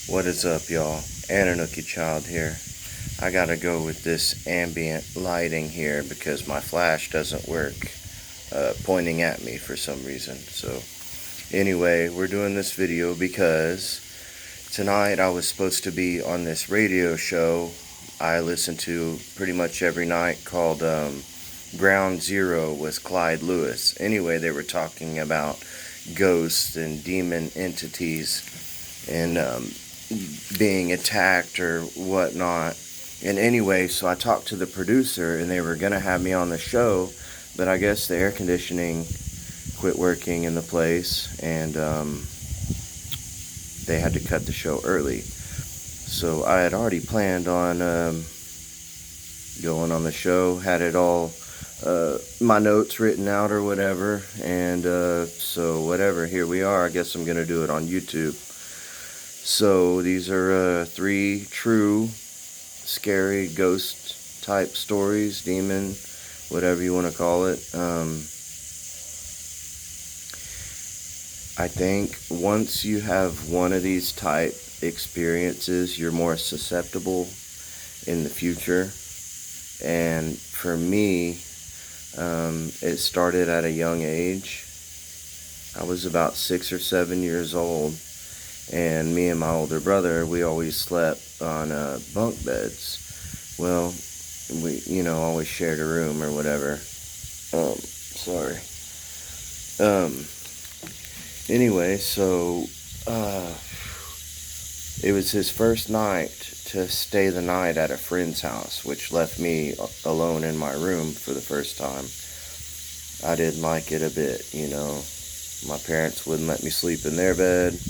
What is up, y'all? Ananuki Child here. I gotta go with this ambient lighting here because my flash doesn't work pointing at me for some reason. So, anyway, we're doing this video because tonight I was supposed to be on this radio show I listen to pretty much every night called Ground Zero with Clyde Lewis. Anyway, they were talking about ghosts and demon entities and being attacked or whatnot. And anyway, so I talked to the producer and they were going to have me on the show, but I guess the air conditioning quit working in the place and they had to cut the show early. So I had already planned on going on the show, had it all, my notes written out or whatever, and so whatever, here we are. I guess I'm going to do it on YouTube. So these are 3 true, scary ghost type stories, demon, whatever you want to call it. I think once you have one of these type experiences, you're more susceptible in the future. And for me, it started at a young age. I was about 6 or 7 years old. And me and my older brother, we always slept on bunk beds. Well, we, always shared a room or whatever. Sorry. Anyway, so it was his first night to stay the night at a friend's house, which left me alone in my room for the first time. I didn't like it a bit, My parents wouldn't let me sleep in their bed.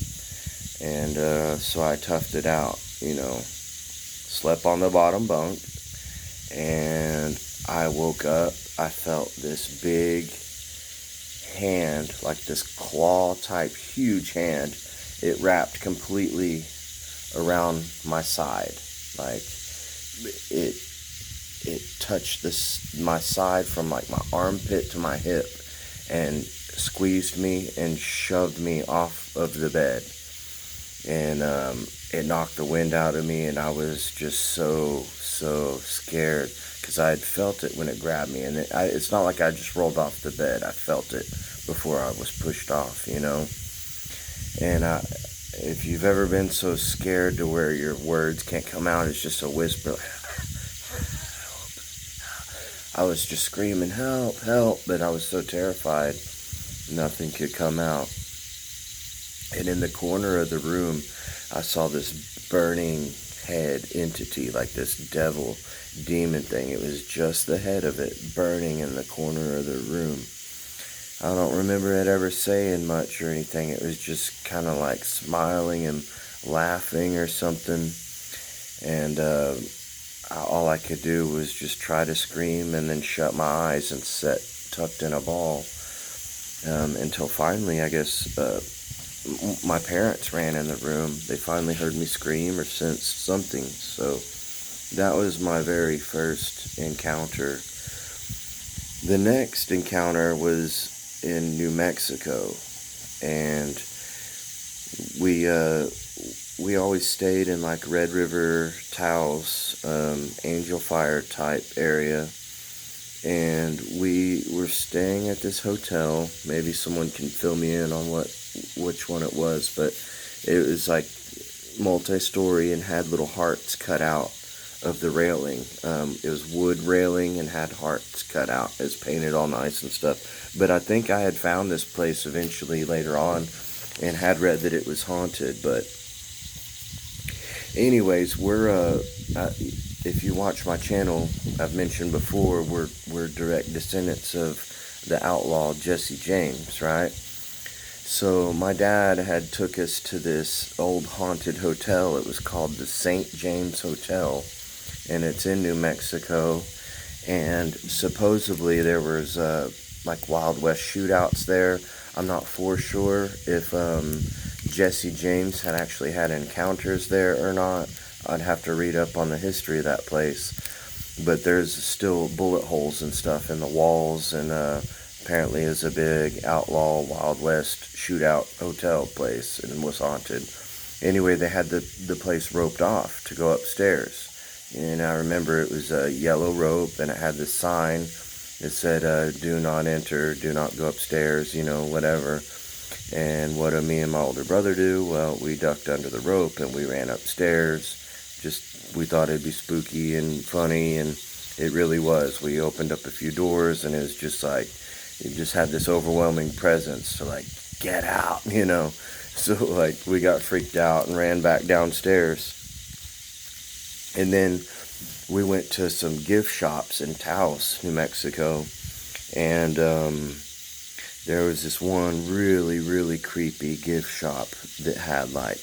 And so I toughed it out, slept on the bottom bunk, and I woke up. I felt this big hand, like this claw type huge hand. It wrapped completely around my side, like it touched my side from like my armpit to my hip and squeezed me and shoved me off of the bed. And it knocked the wind out of me, and I was just so scared because I had felt it when it grabbed me. And it's not like I just rolled off the bed. I felt it before I was pushed off, And if you've ever been so scared to where your words can't come out, it's just a whisper. I was just screaming, help, help, but I was so terrified, nothing could come out. And in the corner of the room, I saw this burning head entity, like this devil, demon thing. It was just the head of it burning in the corner of the room. I don't remember it ever saying much or anything. It was just kind of like smiling and laughing or something. And all I could do was just try to scream and then shut my eyes and sit tucked in a ball. Until finally, I guess, my parents ran in the room. They finally heard me scream or sensed something. So that was my very first encounter. The next encounter was in New Mexico, and we always stayed in like Red River, Taos, Angel Fire type area. And we were staying at this hotel. Maybe someone can fill me in on which one it was, but it was like multi-story and had little hearts cut out of the railing. It was wood railing and had hearts cut out. It was painted all nice and stuff. But I think I had found this place eventually later on and had read that it was haunted. But anyways, we're if you watch my channel, I've mentioned before, we're direct descendants of the outlaw Jesse James, right? So my dad had took us to this old haunted hotel. It was called the St. James Hotel, and it's in New Mexico. And supposedly there was like Wild West shootouts there. I'm not for sure if Jesse James had actually had encounters there or not. I'd have to read up on the history of that place. But there's still bullet holes and stuff in the walls, and apparently is a big outlaw Wild West shootout hotel place and was haunted. Anyway, they had the place roped off to go upstairs. And I remember it was a yellow rope, and it had this sign that said, do not enter, do not go upstairs, whatever. And what did me and my older brother do? Well, we ducked under the rope and we ran upstairs. We thought it'd be spooky and funny, and it really was. We opened up a few doors, and it was just like, it just had this overwhelming presence to like, get out, So like, we got freaked out and ran back downstairs. And then we went to some gift shops in Taos, New Mexico, and there was this one really, really creepy gift shop that had like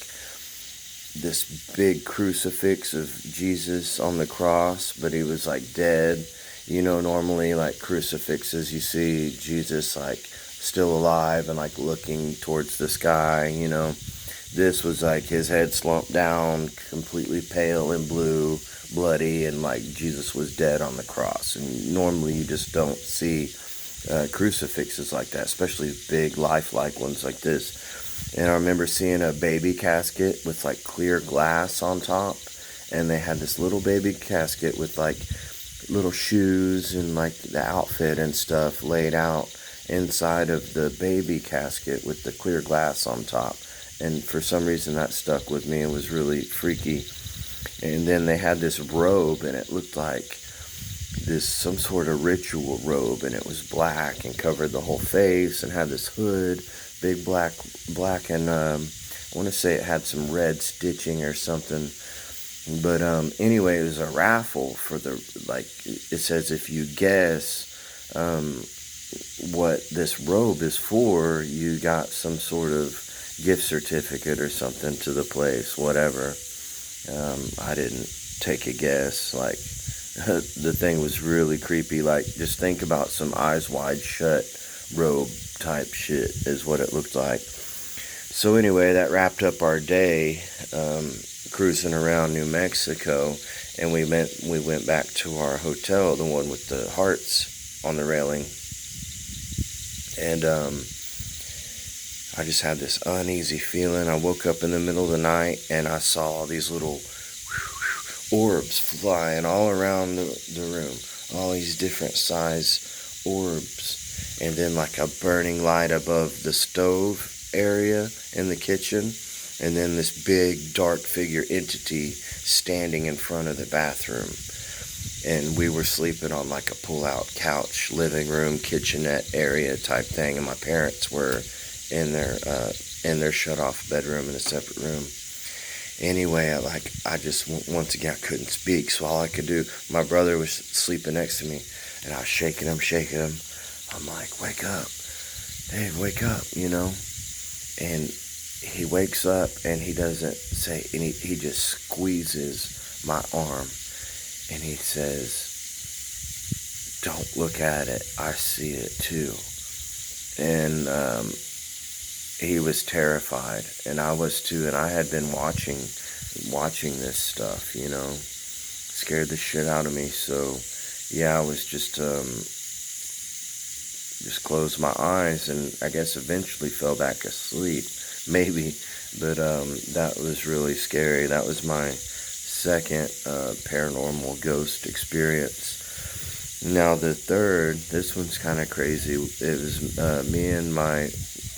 this big crucifix of Jesus on the cross, but he was like dead. Normally like crucifixes, you see Jesus like still alive and like looking towards the sky, This was like his head slumped down, completely pale and blue, bloody, and like Jesus was dead on the cross. And normally you just don't see crucifixes like that, especially big lifelike ones like this. And I remember seeing a baby casket with like clear glass on top, and they had this little baby casket with like little shoes and like the outfit and stuff laid out inside of the baby casket with the clear glass on top. And for some reason that stuck with me and was really freaky. And then they had this robe, and it looked like some sort of ritual robe, and it was black and covered the whole face and had this hood, big black, and I want to say it had some red stitching or something. But anyway, it was a raffle for it says if you guess what this robe is for, you got some sort of gift certificate or something to the place, whatever. I didn't take a guess. Like, the thing was really creepy. Like, just think about some Eyes Wide Shut robe type shit is what it looked like. So anyway, that wrapped up our day cruising around New Mexico, and we went back to our hotel, the one with the hearts on the railing. And I just had this uneasy feeling. I woke up in the middle of the night, and I saw all these little orbs flying all around the room. All these different size orbs. And then like a burning light above the stove area in the kitchen. And then this big dark figure entity standing in front of the bathroom. And we were sleeping on like a pull-out couch, living room, kitchenette area type thing. And my parents were in their shut-off bedroom in a separate room. Anyway, I just, once again, I couldn't speak. So all I could do, my brother was sleeping next to me. And I was shaking him. I'm like, wake up. Dave, wake up, And he wakes up, and he doesn't say any. He just squeezes my arm, and he says, "Don't look at it. I see it too." And he was terrified, and I was too. And I had been watching this stuff, scared the shit out of me. So yeah, I was just closed my eyes, and I guess eventually fell back asleep. Maybe, but that was really scary. That was my second paranormal ghost experience. Now the third, this one's kind of crazy. It was me and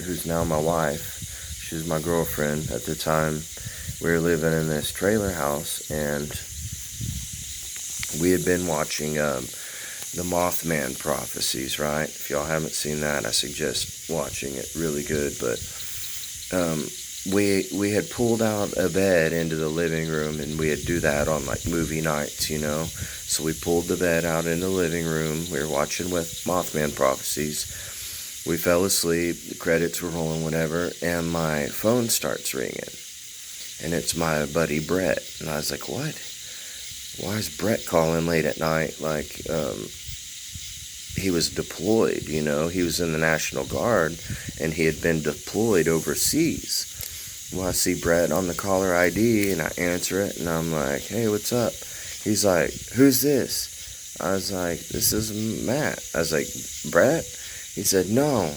who's now my wife. She was my girlfriend at the time. We were living in this trailer house, and we had been watching the Mothman prophecies, right? If y'all haven't seen that, I suggest watching it. Really good. But we had pulled out a bed into the living room, and we had do that on like movie nights, So we pulled the bed out in the living room. We were watching with Mothman prophecies. We fell asleep. The credits were rolling, whatever, and my phone starts ringing, and it's my buddy Brett. And I was like, "What? Why is Brett calling late at night?" Like, he was deployed, He was in the National Guard, and he had been deployed overseas. Well, I see Brett on the caller ID, and I answer it, and I'm like, "Hey, what's up?" He's like, "Who's this?" I was like, "This is Matt." I was like, "Brett?" He said, "No,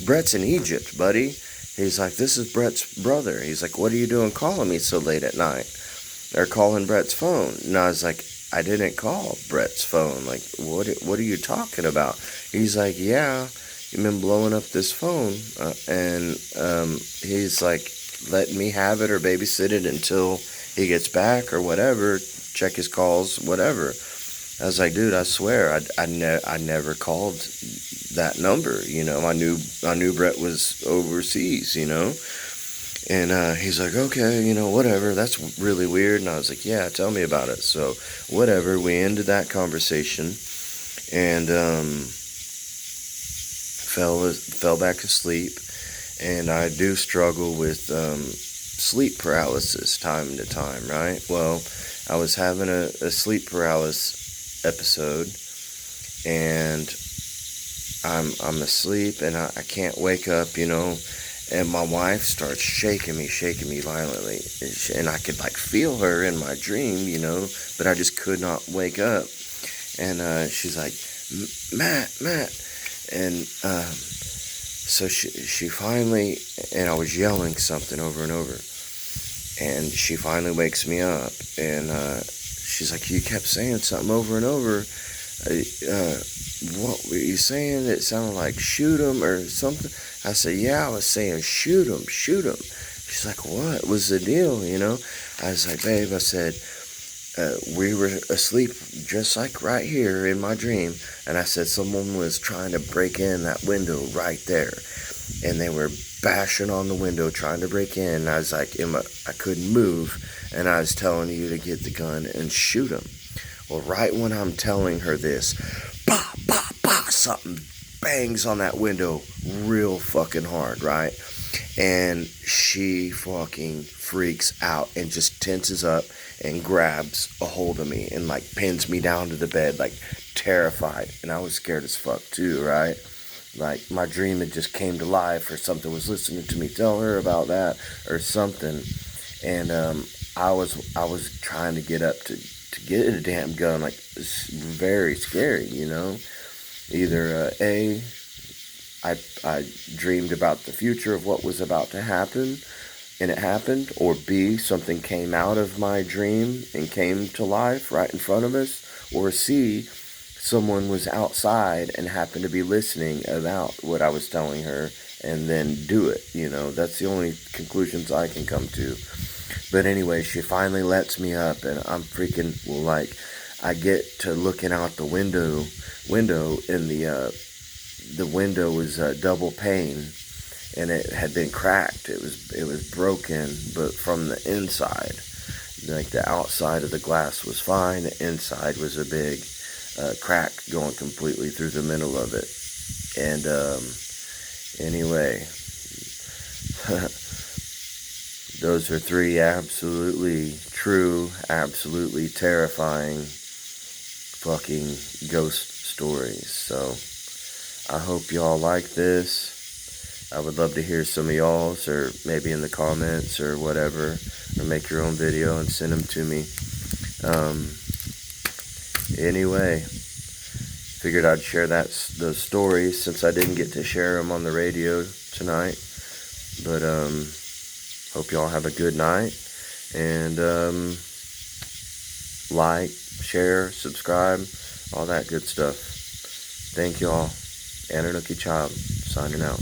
Brett's in Egypt, buddy." He's like, this is Brett's brother. He's like, what are you doing calling me so late at night? Or calling Brett's phone. And I was like, I didn't call Brett's phone. Like, what are you talking about? He's like, yeah, you've been blowing up this phone. And he's like, let me have it or babysit it until he gets back or whatever. Check his calls, whatever. I was like, dude, I swear, I never called that number. I knew Brett was overseas. And he's like, okay, whatever. That's really weird. And I was like, yeah, tell me about it. So whatever. We ended that conversation, and fell back asleep. And I do struggle with sleep paralysis time to time, right? Well, I was having a sleep paralysis episode, and I'm asleep, and I can't wake up, and my wife starts shaking me violently, and I could like feel her in my dream, but I just could not wake up. And she's like, Matt, and so she finally, and I was yelling something over and over, and she finally wakes me up, and she's like, you kept saying something over and over. What were you saying? It sounded like shoot him or something. I said, yeah, I was saying shoot him. She's like, what was the deal, I was like, babe, I said, we were asleep just like right here in my dream, and I said someone was trying to break in that window right there, and they were bashing on the window trying to break in, and I was like, Emma, I couldn't move, and I was telling you to get the gun and shoot him. Well, right when I'm telling her this, bah, bah, bah, something bangs on that window real fucking hard, right? And she fucking freaks out and just tenses up and grabs a hold of me and like pins me down to the bed, like terrified. And I was scared as fuck too, right? Like my dream had just came to life, or something was listening to me tell her about that or something. And I was trying to get up to get a damn gun. Like, it's very scary, Either I dreamed about the future of what was about to happen, and it happened, or B, something came out of my dream and came to life right in front of us, or C, someone was outside and happened to be listening about what I was telling her and then do it. That's the only conclusions I can come to. But anyway, she finally lets me up, and I'm freaking, like, I get to looking out the window, and the window was double pane, and it had been cracked. It was broken, but from the inside, like the outside of the glass was fine, the inside was a big crack going completely through the middle of it. And anyway. Those are 3 absolutely true, absolutely terrifying fucking ghost stories. So I hope y'all like this. I would love to hear some of y'all's, or maybe in the comments or whatever, or make your own video and send them to me. Anyway, figured I'd share those stories since I didn't get to share them on the radio tonight. But hope y'all have a good night, and like, share, subscribe, all that good stuff. Thank y'all. Anunnaki Child, signing out.